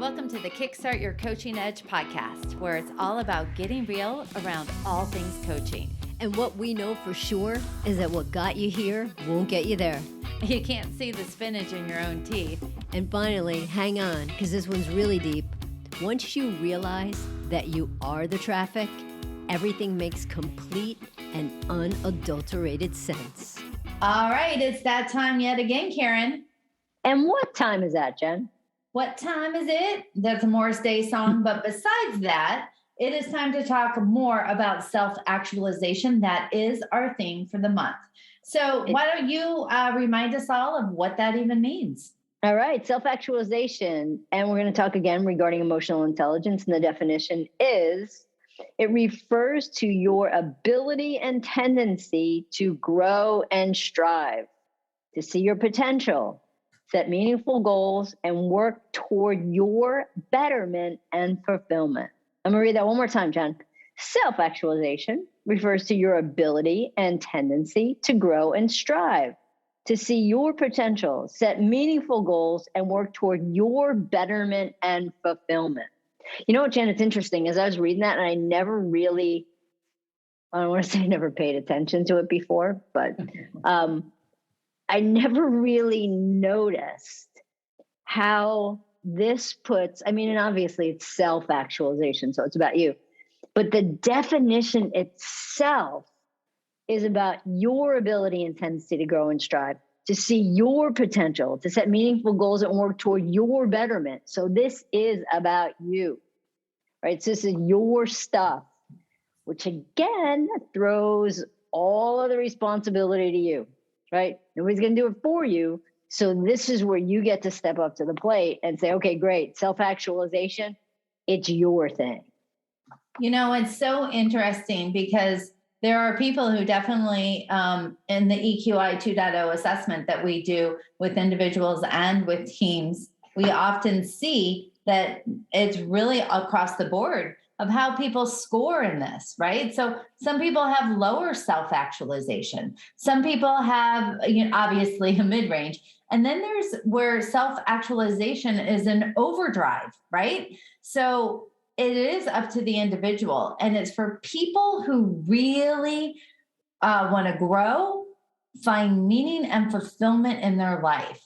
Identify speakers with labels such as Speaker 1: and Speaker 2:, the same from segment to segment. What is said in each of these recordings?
Speaker 1: Welcome to the Kickstart Your Coaching Edge podcast, where it's all about getting real around all things coaching.
Speaker 2: And what we know for sure is that what got you here won't get you there.
Speaker 1: You can't see the spinach in your own teeth.
Speaker 2: And finally, hang on, because this one's really deep. Once you realize that you are the traffic, everything makes complete and unadulterated sense.
Speaker 1: All right, it's that time yet again, Karen.
Speaker 2: And what time is that, Jen?
Speaker 1: What time is it? That's a Morris Day song. But besides that, it is time to talk more about self-actualization. That is our theme for the month. So why don't you remind us all of what that even means?
Speaker 3: All right, self-actualization. And we're going to talk again regarding emotional intelligence. And the definition is, it refers to your ability and tendency to grow and strive, to see your potential, set meaningful goals, and work toward your betterment and fulfillment. I'm going to read that one more time, Jen. Self-actualization refers to your ability and tendency to grow and strive, to see your potential, set meaningful goals, and work toward your betterment and fulfillment. You know what, Jen, it's interesting. As I was reading that, and I never really, I don't want to say I never paid attention to it before, but I never really noticed how this puts, and obviously it's self-actualization, so it's about you. But the definition itself is about your ability and tendency to grow and strive, to see your potential, to set meaningful goals and work toward your betterment. So this is about you, right? So this is your stuff, which again throws all of the responsibility to you, right? Nobody's going to do it for you. So this is where you get to step up to the plate and say, okay, great. Self-actualization, it's your thing.
Speaker 1: You know, it's so interesting because there are people who definitely in the EQI 2.0 assessment that we do with individuals and with teams, we often see that it's really across the board of how people score in this, right? So some people have lower self-actualization. Some people have, obviously a mid-range. And then there's where self-actualization is an overdrive, right? So it is up to the individual. And it's for people who really want to grow, find meaning and fulfillment in their life.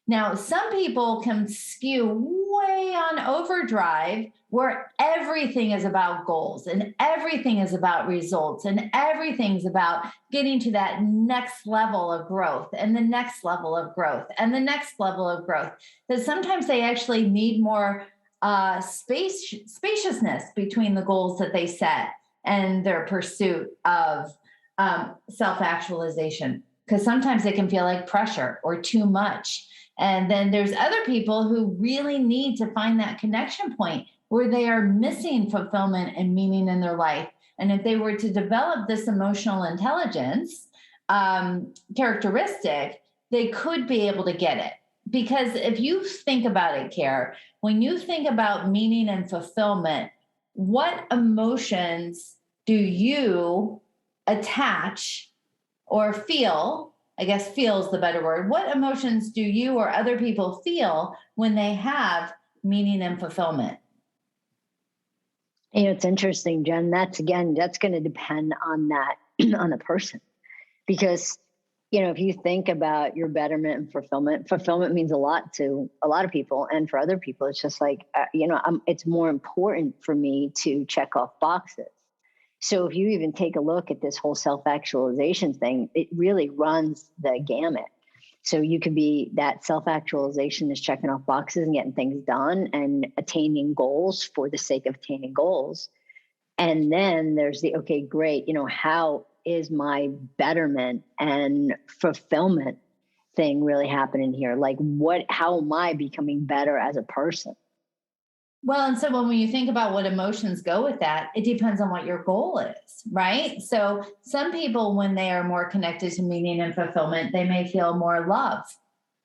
Speaker 1: Now, some people can skew way on overdrive where everything is about goals and everything is about results and everything's about getting to that next level of growth and the next level of growth and the next level of growth. That sometimes they actually need more spaciousness between the goals that they set and their pursuit of self-actualization, because sometimes it can feel like pressure or too much. And then there's other people who really need to find that connection point where they are missing fulfillment and meaning in their life. And if they were to develop this emotional intelligence characteristic, they could be able to get it. Because if you think about it, Care, when you think about meaning and fulfillment, what emotions do you attach or feel? I guess feel is the better word. What emotions do you or other people feel when they have meaning and fulfillment?
Speaker 3: It's interesting, Jen. That's going to depend on that, on the person. Because, if you think about your betterment and fulfillment means a lot to a lot of people. And for other people, it's just like, it's more important for me to check off boxes. So if you even take a look at this whole self-actualization thing, it really runs the gamut. So you could be that self-actualization is checking off boxes and getting things done and attaining goals for the sake of attaining goals. And then there's the, okay, great, how is my betterment and fulfillment thing really happening here? Like how am I becoming better as a person?
Speaker 1: Well, and so when you think about what emotions go with that, it depends on what your goal is, right? So some people, when they are more connected to meaning and fulfillment, they may feel more love.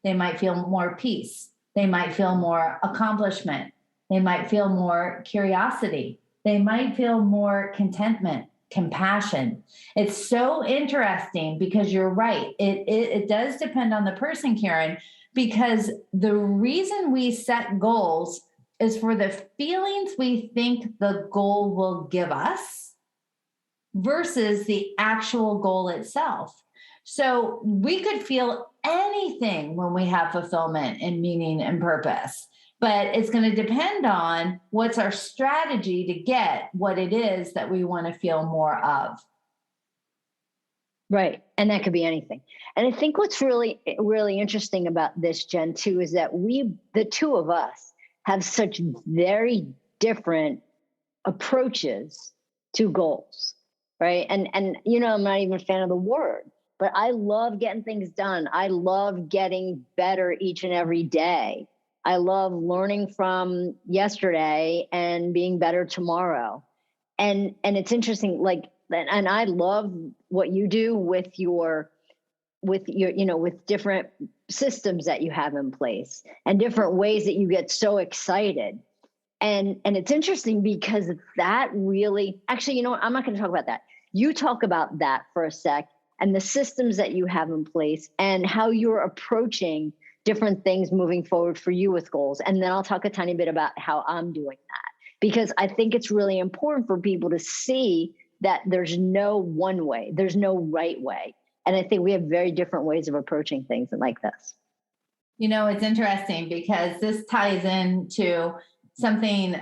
Speaker 1: They might feel more peace. They might feel more accomplishment. They might feel more curiosity. They might feel more contentment, compassion. It's so interesting because you're right. It does depend on the person, Karen, because the reason we set goals is for the feelings we think the goal will give us versus the actual goal itself. So we could feel anything when we have fulfillment and meaning and purpose, but it's going to depend on what's our strategy to get what it is that we want to feel more of.
Speaker 3: Right. And that could be anything. And I think what's really, really interesting about this, Jen, too, is that the two of us, have such very different approaches to goals. Right. And, I'm not even a fan of the word, but I love getting things done. I love getting better each and every day. I love learning from yesterday and being better tomorrow. And it's interesting, and I love what you do with different systems that you have in place and different ways that you get so excited. And it's interesting because that really, actually, you know what? I'm not going to talk about that. You talk about that for a sec and the systems that you have in place and how you're approaching different things moving forward for you with goals. And then I'll talk a tiny bit about how I'm doing that, because I think it's really important for people to see that there's no one way, there's no right way. And I think we have very different ways of approaching things like this.
Speaker 1: It's interesting because this ties into something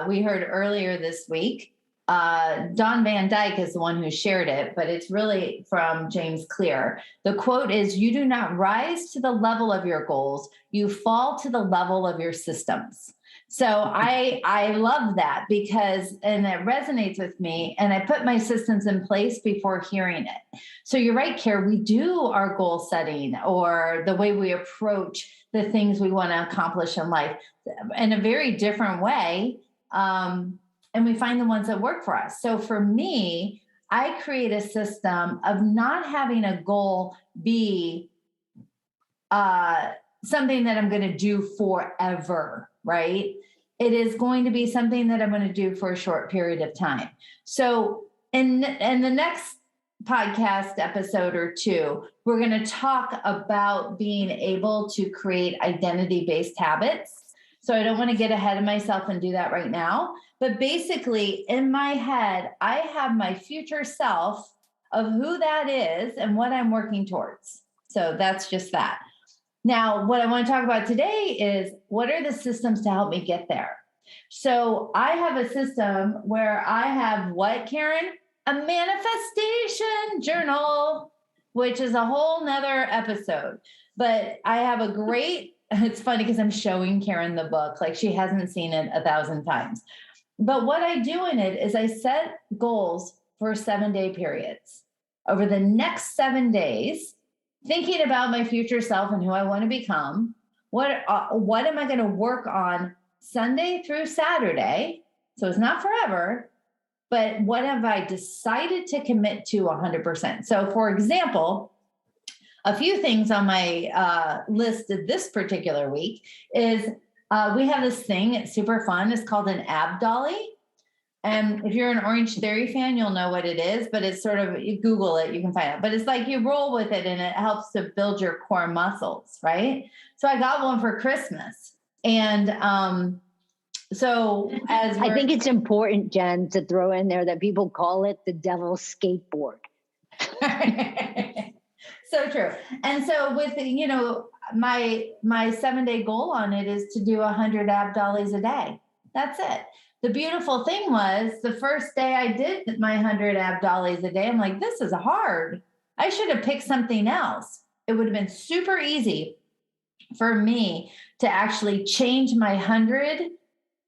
Speaker 1: we heard earlier this week. Don Van Dyke is the one who shared it, but it's really from James Clear. The quote is, "You do not rise to the level of your goals, you fall to the level of your systems." So I love that and it resonates with me, and I put my systems in place before hearing it. So you're right, Kara, we do our goal setting or the way we approach the things we want to accomplish in life in a very different way. And we find the ones that work for us. So for me, I create a system of not having a goal be something that I'm going to do forever, right? It is going to be something that I'm going to do for a short period of time. So in the next podcast episode or two, we're going to talk about being able to create identity-based habits. So I don't want to get ahead of myself and do that right now. But basically, in my head, I have my future self of who that is and what I'm working towards. So that's just that. Now, what I want to talk about today is what are the systems to help me get there? So I have a system where I have what, Karen? A manifestation journal, which is a whole nother episode. But I have a great, it's funny because I'm showing Karen the book, like she hasn't seen it 1,000 times. But what I do in it is I set goals for 7-day periods. Over the next 7 days, thinking about my future self and who I want to become, what am I going to work on Sunday through Saturday? So it's not forever, but what have I decided to commit to 100%? So for example, a few things on my list of this particular week is we have this thing, it's super fun. It's called an Ab Dolly. And if you're an Orange Theory fan, you'll know what it is, but it's sort of, you Google it, you can find it. But it's like you roll with it and it helps to build your core muscles, right? So I got one for Christmas. And I
Speaker 3: think it's important, Jen, to throw in there that people call it the devil's skateboard.
Speaker 1: So true. And so with, my 7-day goal on it is to do 100 Ab Dollies a day. That's it. The beautiful thing was the first day I did my 100 Ab Dollies a day, I'm like, this is hard. I should have picked something else. It would have been super easy for me to actually change my 100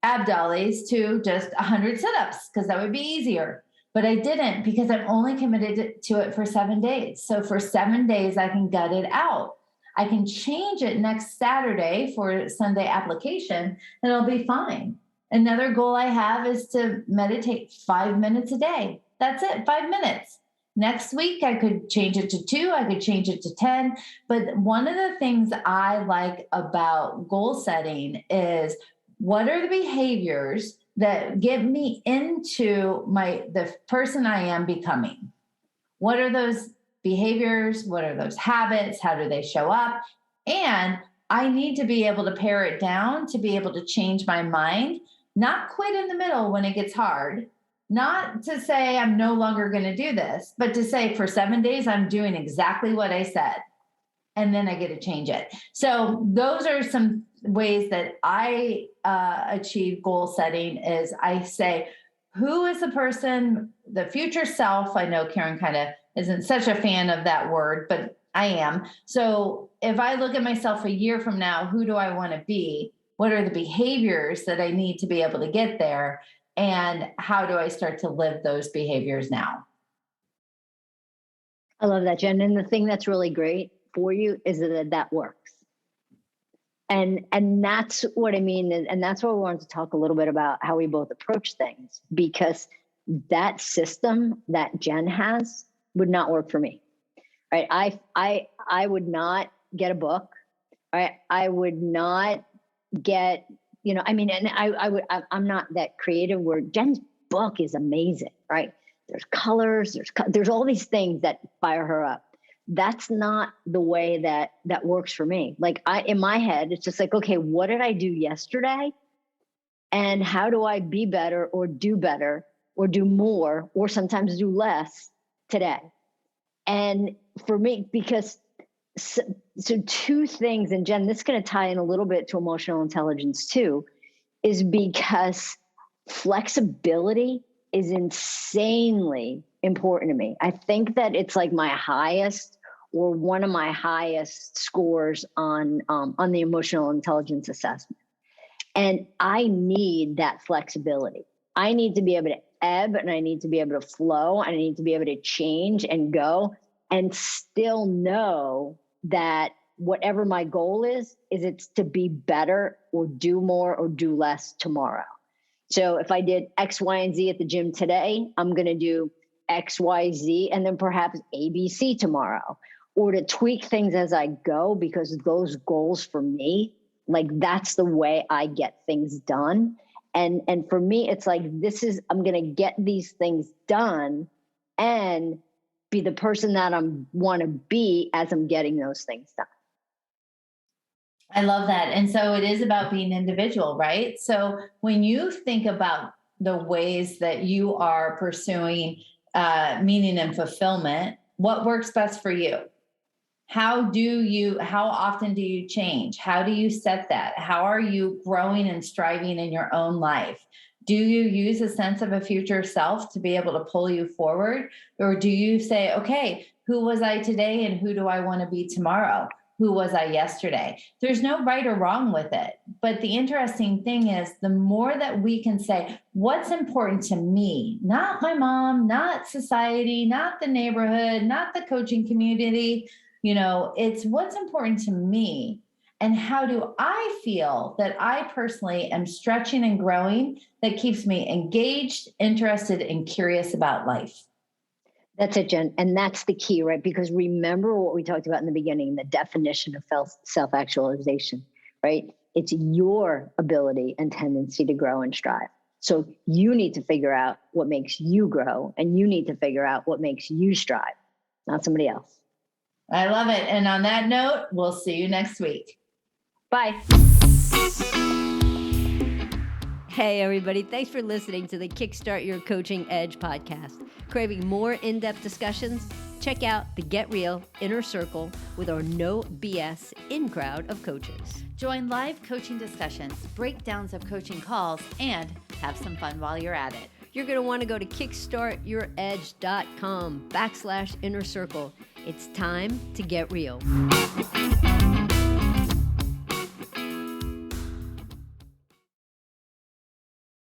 Speaker 1: Ab Dollies to just 100 sit-ups because that would be easier. But I didn't because I'm only committed to it for 7 days. So for 7 days, I can gut it out. I can change it next Saturday for Sunday application and it'll be fine. Another goal I have is to meditate 5 minutes a day. That's it, 5 minutes. Next week, I could change it to 2, I could change it to 10. But one of the things I like about goal setting is what are the behaviors that get me into the person I am becoming? What are those behaviors? What are those habits? How do they show up? And I need to be able to pare it down to be able to change my mind, not quit in the middle when it gets hard, not to say I'm no longer going to do this, but to say for 7 days, I'm doing exactly what I said. And then I get to change it. So those are some ways that I achieve goal setting is I say, who is the person, the future self? I know Karen kind of isn't such a fan of that word, but I am. So if I look at myself a year from now, who do I want to be? What are the behaviors that I need to be able to get there? And how do I start to live those behaviors now?
Speaker 3: I love that, Jen. And the thing that's really great for you is that works. And that's what I mean. And that's why we wanted to talk a little bit about how we both approach things, because that system that Jen has would not work for me. Right. I would not get a book. Right. I would not get, and I'm not that creative where Jen's book is amazing. Right. There's colors, there's all these things that fire her up. That's not the way that works for me. Like in my head, it's just like, okay, what did I do yesterday? And how do I be better or do more, or sometimes do less today? And for me, because so two things, and Jen, this is going to tie in a little bit to emotional intelligence too, is because flexibility is insanely important to me. I think that it's like my highest or one of my highest scores on the emotional intelligence assessment. And I need that flexibility. I need to be able to ebb, and I need to be able to flow, and I need to be able to change and go and still know that whatever my goal is it's to be better or do more or do less tomorrow. So if I did X, Y, and Z at the gym today, I'm going to do X, Y, Z, and then perhaps A, B, C tomorrow, or to tweak things as I go, because those goals for me, like that's the way I get things done. And for me, it's like, I'm going to get these things done and be the person that I want to be as I'm getting those things done.
Speaker 1: I love that. And so it is about being individual, right? So when you think about the ways that you are pursuing meaning and fulfillment, what works best for you? How often do you change? How do you set that? How are you growing and striving in your own life? Do you use a sense of a future self to be able to pull you forward? Or do you say, okay, who was I today and who do I want to be tomorrow? Who was I yesterday? There's no right or wrong with it. But the interesting thing is the more that we can say, what's important to me, not my mom, not society, not the neighborhood, not the coaching community, it's what's important to me. And how do I feel that I personally am stretching and growing that keeps me engaged, interested, and curious about life?
Speaker 3: That's it, Jen. And that's the key, right? Because remember what we talked about in the beginning, the definition of self-actualization, right? It's your ability and tendency to grow and strive. So you need to figure out what makes you grow, and you need to figure out what makes you strive, not somebody else.
Speaker 1: I love it. And on that note, we'll see you next week.
Speaker 3: Bye.
Speaker 2: Hey, everybody. Thanks for listening to the Kickstart Your Coaching Edge podcast. Craving more in-depth discussions? Check out the Get Real Inner Circle with our no BS in-crowd of coaches.
Speaker 4: Join live coaching discussions, breakdowns of coaching calls, and have some fun while you're at it.
Speaker 2: You're going to want to go to kickstartyouredge.com/inner circle. It's time to get real.